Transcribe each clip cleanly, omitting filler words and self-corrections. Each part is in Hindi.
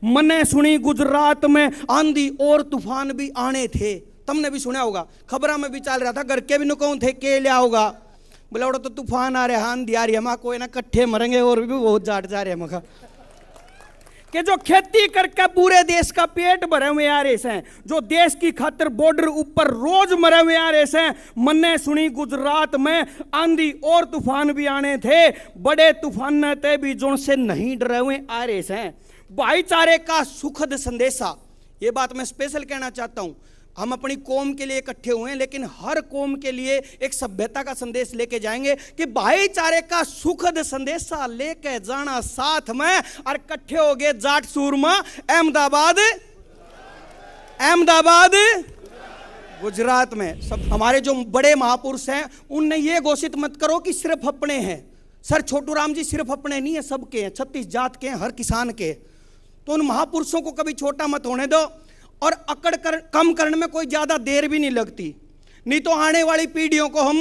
मने सुनी गुजरात में आंधी और तूफान भी आने थे। तुमने भी सुना होगा, खबरों में भी चल रहा था, घर के भी नुकौन थे के लिया होगा, बोला तो तूफान आ रहे, आंधी आ रही है, माँ कोई ना कट्ठे मरेंगे और भी बहुत जाट जा रहे हैं मखा कि जो खेती करके पूरे देश का पेट भरे हुए आ रहे हैं, जो देश की खातिर बॉर्डर ऊपर रोज मरे हुए आ रहे हैं। मन्ने सुनी गुजरात में आंधी और तूफान भी आने थे, बड़े तूफान थे भी जो से नहीं डरे हुए आ रहे हैं। भाईचारे का सुखद संदेशा, ये बात मैं स्पेशल कहना चाहता हूं। हम अपनी कौम के लिए इकट्ठे हुए हैं, लेकिन हर कौम के लिए एक सभ्यता का संदेश लेके जाएंगे कि भाईचारे का सुखद संदेशा लेके जाना साथ में, और इकट्ठे हो गए जाट सूरमा अहमदाबाद गुजरात में। सब हमारे जो बड़े महापुरुष हैं उनने ये घोषित मत करो कि सिर्फ अपने हैं। सर छोटू राम जी सिर्फ अपने नहीं है, सबके हैं, 36 जात के हैं, हर किसान के। तो उन महापुरुषों को कभी छोटा मत होने दो, और कम करने में कोई ज़्यादा देर भी नहीं लगती, नहीं तो आने वाली पीढ़ियों को हम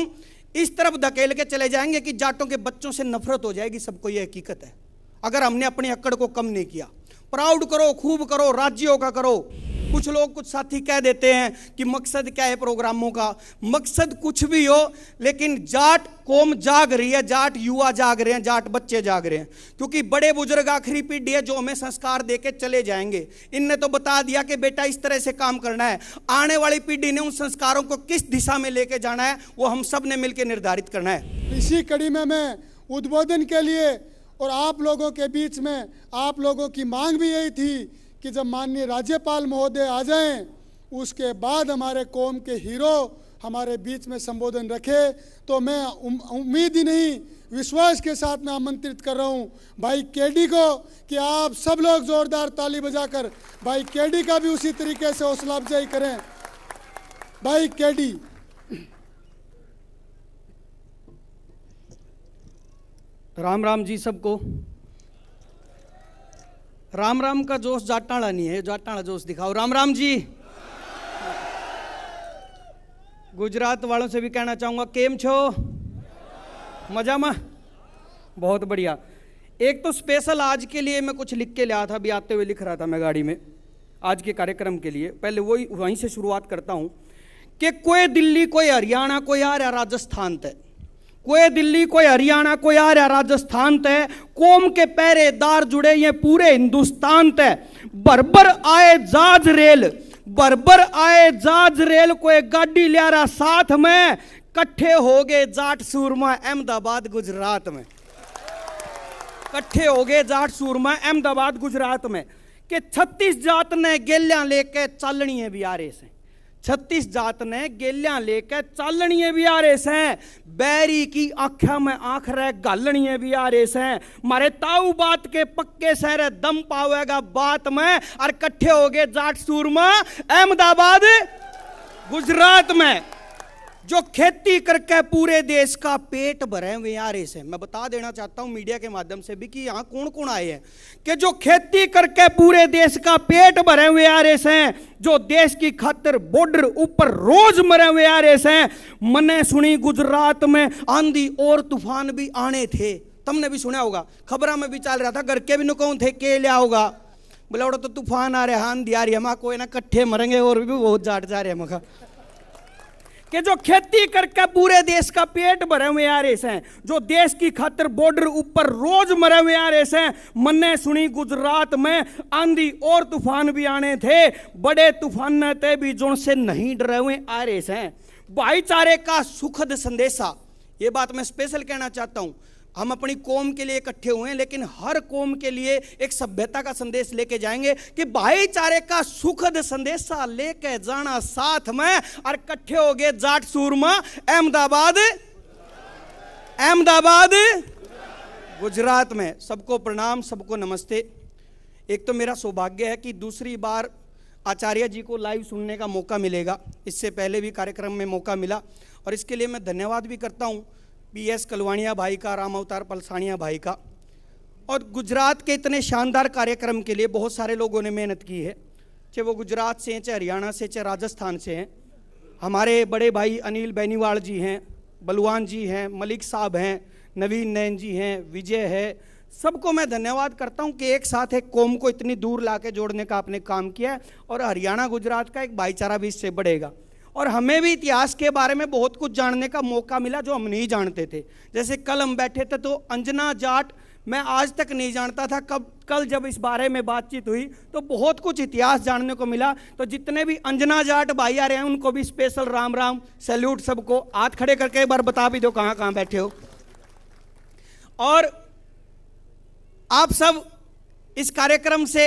इस तरफ धकेल के चले जाएंगे कि जाटों के बच्चों से नफरत हो जाएगी। सबको ये हकीकत है, अगर हमने अपनी अक्कड़ को कम नहीं किया। प्राउड करो, खूब करो, राज्यों का करो। कुछ लोग, कुछ साथी कह देते हैं कि मकसद क्या है प्रोग्रामों का। मकसद कुछ भी हो, लेकिन जाट कौम जाग रही है, जाट युवा जाग रहे हैं, जाट बच्चे जाग रहे हैं, क्योंकि बड़े बुजुर्ग आखिरी पीढ़ी है जो हमें संस्कार देके चले जाएंगे। इनने तो बता दिया कि बेटा इस तरह से काम करना है। आने वाली पीढ़ी ने उन संस्कारों को किस दिशा में लेके जाना है, वो हम सब ने मिलकर निर्धारित करना है। इसी कड़ी में मैं उद्बोधन के लिए और आप लोगों के बीच में आप लोगों की मांग भी यही थी कि जब माननीय राज्यपाल महोदय आ जाएं, उसके बाद हमारे कौम के हीरो हमारे बीच में संबोधन रखे। तो मैं उम्मीद ही नहीं, विश्वास के साथ मैं आमंत्रित कर रहा हूं भाई केडी को कि आप सब लोग जोरदार ताली बजाकर भाई केडी का भी उसी तरीके से हौसला अफजाई करें। भाई केडी। राम राम जी सबको। राम राम का जोश जाटाड़ा नहीं है, जाटाड़ा जोश दिखाओ। राम राम जी। गुजरात वालों से भी कहना चाहूँगा, केम छो? मजा में? बहुत बढ़िया। एक तो स्पेशल आज के लिए मैं कुछ लिख के लाया था, अभी आते हुए लिख रहा था मैं गाड़ी में, आज के कार्यक्रम के लिए। पहले वहीं से शुरुआत करता हूँ कि कोई दिल्ली, कोई हरियाणा, कोई आ रहा राजस्थान तक, कोई दिल्ली, कोई हरियाणा, कोई आ रहा राजस्थान तक, कौम के पहरेदार जुड़े ये पूरे हिंदुस्तान तक। बरबर आए जहाज रेल, बरबर आए जहाज रेल, कोई गाड़ी ले रहा साथ में, कट्ठे हो गए जाट सूरमा अहमदाबाद गुजरात में। कट्ठे हो गए जाट सूरमा अहमदाबाद गुजरात में कि 36 जात ने गेलियां लेके चालनी है बिहारे से, 36 जात ने गेलियां लेकर चालनिए भी आ रहे हैं। बैरी की आंखा में आंख रह गालनिए भी आ रहे हैं। मारे ताऊ बात के पक्के सहरे दम पावेगा बात में, और इकट्ठे हो गए जाट सूरमा अहमदाबाद गुजरात में, जो खेती करके पूरे देश का पेट भरे हुए आ रहे हैं। मैं बता देना चाहता हूं मीडिया के माध्यम से भी कि यहाँ कौन कौन आए हैं कि जो खेती करके पूरे देश का पेट भरे हुए आ रहे हैं, जो देश की खातिर बॉर्डर ऊपर रोज मरे हुए आ रहे हैं। मने सुनी गुजरात में आंधी और तूफान भी आने थे। तुमने भी सुना होगा, खबरों में भी चल रहा था, घर के भी नुकौन थे के लिया होगा, बोला तो तूफान आ रहे, आंधी आ रही है, माँ कोई ना कट्ठे मरेंगे और भी बहुत जाट जा रहे हैं मखा कि जो खेती करके पूरे देश का पेट भरे हुए आ रहे हैं, जो देश की खातिर बॉर्डर ऊपर रोज मरे हुए आ रहे हैं। मन्ने सुनी गुजरात में आंधी और तूफान भी आने थे, बड़े तूफान थे भी जो से नहीं डरे हुए आ रहे हैं। भाईचारे का सुखद संदेशा, ये बात मैं स्पेशल कहना चाहता हूं। हम अपनी कौम के लिए इकट्ठे हुए हैं, लेकिन हर कौम के लिए एक सभ्यता का संदेश लेके जाएंगे कि भाईचारे का सुखद संदेशा लेके जाना साथ में, और इकट्ठे हो गए जाट सूरमा अहमदाबाद गुजरात में। सबको प्रणाम, सबको नमस्ते। एक तो मेरा सौभाग्य है कि दूसरी बार आचार्य जी को लाइव सुनने का मौका मिलेगा। इससे पहले भी कार्यक्रम में मौका मिला, और इसके लिए मैं धन्यवाद भी करता हूँ PS कलवाणिया भाई का, राम अवतार पलसानिया भाई का। और गुजरात के इतने शानदार कार्यक्रम के लिए बहुत सारे लोगों ने मेहनत की है, चाहे वो गुजरात से हैं, चाहे हरियाणा से, चाहे राजस्थान से हैं। हमारे बड़े भाई अनिल बेनीवाल जी हैं, बलवान जी हैं, मलिक साहब हैं, नवीन नैन जी हैं, विजय है, सबको मैं धन्यवाद करता हूं कि एक साथ एक कौम को इतनी दूर लाके जोड़ने का आपने काम किया है, और हरियाणा गुजरात का एक भाईचारा भी इससे बढ़ेगा। और हमें भी इतिहास के बारे में बहुत कुछ जानने का मौका मिला जो हम नहीं जानते थे। जैसे कल हम बैठे थे तो अंजना जाट मैं आज तक नहीं जानता था, कल जब इस बारे में बातचीत हुई तो बहुत कुछ इतिहास जानने को मिला। तो जितने भी अंजना जाट भाई आ रहे हैं उनको भी स्पेशल राम राम, सैल्यूट सबको। हाथ खड़े करके एक बार बता भी दो कहाँ कहाँ बैठे हो। और आप सब इस कार्यक्रम से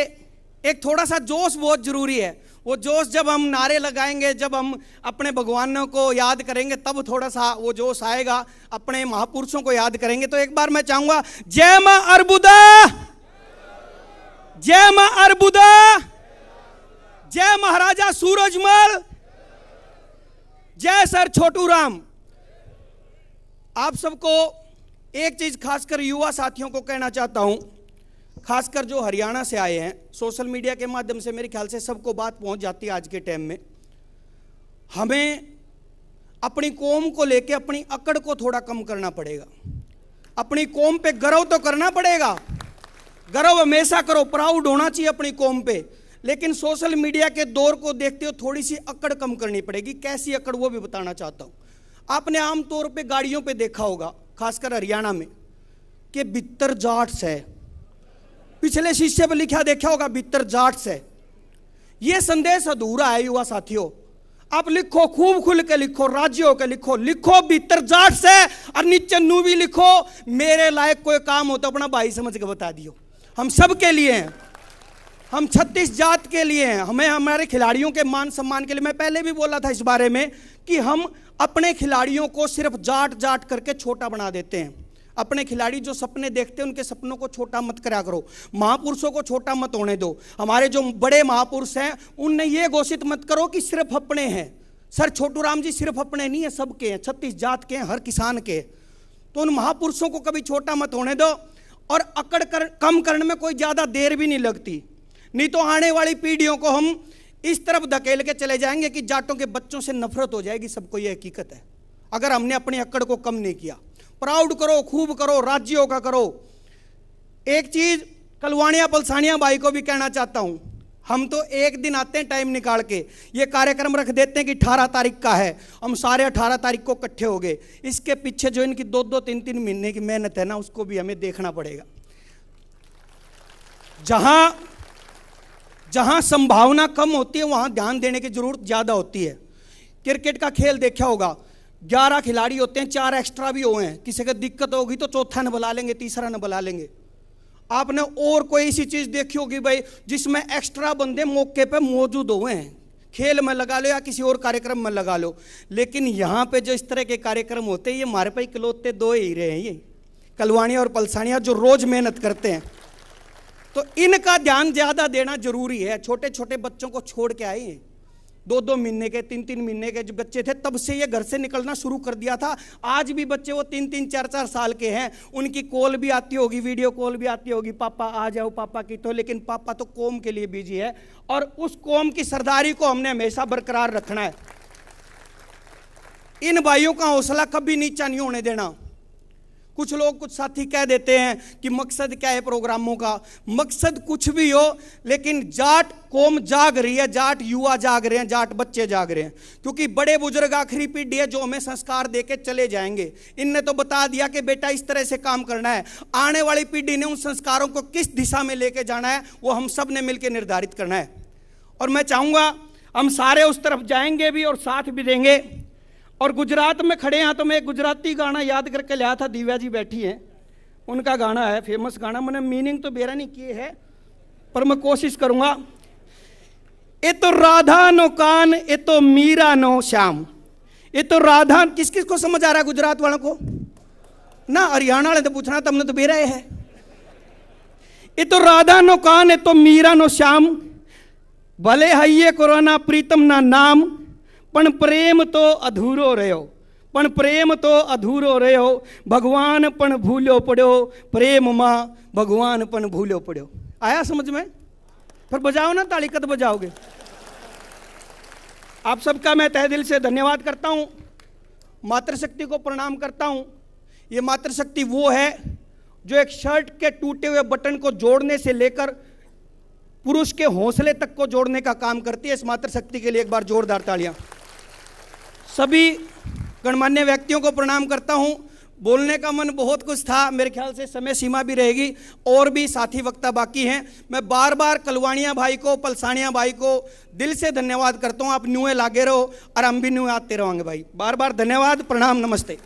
एक थोड़ा सा जोश बहुत जरूरी है। वो जोश जब हम नारे लगाएंगे, जब हम अपने भगवानों को याद करेंगे, तब थोड़ा सा वो जोश आएगा। अपने महापुरुषों को याद करेंगे। तो एक बार मैं चाहूंगा, जय मां अर्बुदा, जय मां अर्बुदा, जय महाराजा सूरजमल, जय सर छोटू राम। आप सबको एक चीज खासकर युवा साथियों को कहना चाहता हूं, खासकर जो हरियाणा से आए हैं। सोशल मीडिया के माध्यम से मेरे ख्याल से सबको बात पहुंच जाती है आज के टाइम में। हमें अपनी कौम को लेके अपनी अकड़ को थोड़ा कम करना पड़ेगा। अपनी कौम पे गर्व तो करना पड़ेगा, गर्व हमेशा करो, प्राउड होना चाहिए अपनी कौम पे। लेकिन सोशल मीडिया के दौर को देखते हो थोड़ी सी अकड़ कम करनी पड़ेगी। कैसी अकड़ वो भी बताना चाहता हूं। आपने आमतौर पे गाड़ियों पे देखा होगा, खासकर हरियाणा में, कि बित्तर जाट्स है। पिछले शीशे पर लिखा देखा होगा बित्तर जाट्स है। यह संदेश अधूरा है युवा साथियों। आप लिखो, खूब खुल के लिखो, राज्यों के लिखो, लिखो बित्तर जाट्स है, और नीचे नू भी लिखो, मेरे लायक कोई काम हो तो अपना भाई समझ के बता दियो। हम सब के लिए हैं, हम 36 जात के लिए हैं। हमें हमारे खिलाड़ियों के मान सम्मान के लिए, मैं पहले भी बोला था इस बारे में कि हम अपने खिलाड़ियों को सिर्फ जाट जाट करके छोटा बना देते हैं। अपने खिलाड़ी जो सपने देखते हैं उनके सपनों को छोटा मत करा करो, महापुरुषों को छोटा मत होने दो। हमारे जो बड़े महापुरुष हैं उनने ये घोषित मत करो कि सिर्फ अपने हैं। सर छोटू राम जी सिर्फ अपने नहीं है, सबके हैं, 36 जात के हैं, हर किसान के। तो उन महापुरुषों को कभी छोटा मत होने दो। और अकड़ कम करने में कोई ज़्यादा देर भी नहीं लगती, नहीं तो आने वाली पीढ़ियों को हम इस तरफ धकेल के चले जाएंगे कि जाटों के बच्चों से नफरत हो जाएगी। सबको ये हकीकत है। अगर हमने अपनी अकड़ को कम नहीं किया, प्राउड करो, खूब करो, राज्यों का करो। एक चीज कलवानिया पलसानिया भाई को भी कहना चाहता हूं, हम तो एक दिन आते हैं टाइम निकाल के, ये कार्यक्रम रख देते हैं कि 18 तारीख का है, हम सारे 18 तारीख को इकट्ठे हो गए। इसके पीछे जो इनकी 2-2, 3-3 महीने की मेहनत है ना, उसको भी हमें देखना पड़ेगा। जहां संभावना कम होती है वहां ध्यान देने की जरूरत ज्यादा होती है। क्रिकेट का खेल देखा होगा, 11 खिलाड़ी होते हैं, 4 एक्स्ट्रा भी हुए हैं। किसी को दिक्कत होगी तो चौथा न बुला लेंगे, तीसरा न बुला लेंगे। आपने और कोई ऐसी चीज देखी होगी भाई जिसमें एक्स्ट्रा बंदे मौके पे मौजूद हुए हैं, खेल में लगा लो या किसी और कार्यक्रम में लगा लो। लेकिन यहाँ पे जो इस तरह के कार्यक्रम होते हैं, ये हमारे पे इकलौते 2 हीरे हैं, ये कलवानिया और पलसानिया, जो रोज मेहनत करते हैं। तो इनका ध्यान ज्यादा देना जरूरी है। छोटे छोटे बच्चों को छोड़ के आए हैं, 2-2 महीने के, 3-3 महीने के जो बच्चे थे, तब से ये घर से निकलना शुरू कर दिया था। आज भी बच्चे वो 3-3, 4-4 साल के हैं। उनकी कॉल भी आती होगी, वीडियो कॉल भी आती होगी, पापा आ जाओ पापा की। तो लेकिन पापा तो कौम के लिए बिजी है, और उस कौम की सरदारी को हमने हमेशा बरकरार रखना है। इन भाइयों का हौसला कभी नीचा नहीं होने देना। कुछ लोग, कुछ साथी कह देते हैं कि मकसद क्या है प्रोग्रामों का। मकसद कुछ भी हो, लेकिन जाट कौम जाग रही है, जाट युवा जाग रहे हैं, जाट बच्चे जाग रहे हैं। क्योंकि बड़े बुजुर्ग आखिरी पीढ़ी है जो हमें संस्कार देके चले जाएंगे। इनने तो बता दिया कि बेटा इस तरह से काम करना है। आने वाली पीढ़ी ने उन संस्कारों को किस दिशा में लेके जाना है, वो हम सब ने मिलकर निर्धारित करना है। और मैं चाहूंगा हम सारे उस तरफ जाएंगे भी और साथ भी देंगे। और गुजरात में खड़े हैं तो मैं एक गुजराती गाना याद करके लाया था, दिव्या जी बैठी हैं, उनका गाना है, फेमस गाना। मैंने मीनिंग तो बेरा नहीं किए है, पर मैं कोशिश करूंगा। ये तो राधा नो कान, ये तो मीरा नो श्याम। ये तो राधा, किस किस को समझ आ रहा है गुजरात वालों को ना? हरियाणा वाले तो पूछना, तुमने तो बेरा है। ये तो राधा नो कान, ये तो मीरा नो श्याम। भले हइये कोरोना प्रीतम ना नाम, पण प्रेम तो अधूरो रहो, पण प्रेम तो अधूरो रहो। भगवान पण भूलो पड़ो, प्रेम माँ भगवान पण भूलो पड़ो। आया समझ में? फिर बजाओ ना ताली, कद बजाओगे? आप सबका मैं तहे दिल से धन्यवाद करता हूँ, मातृशक्ति को प्रणाम करता हूँ। ये मातृशक्ति वो है जो एक शर्ट के टूटे हुए बटन को जोड़ने से लेकर पुरुष के हौसले तक को जोड़ने का काम करती है। इस मातृशक्ति के लिए एक बार जोरदार तालियां। सभी गणमान्य व्यक्तियों को प्रणाम करता हूं। बोलने का मन बहुत कुछ था, मेरे ख्याल से समय सीमा भी रहेगी, और भी साथी वक्ता बाकी हैं। मैं बार बार कलवाणिया भाई को, पलसानिया भाई को दिल से धन्यवाद करता हूं। आप न्यूए लागे रहो और हम भी न्यूए आते रहोगे भाई। बार बार धन्यवाद, प्रणाम, नमस्ते।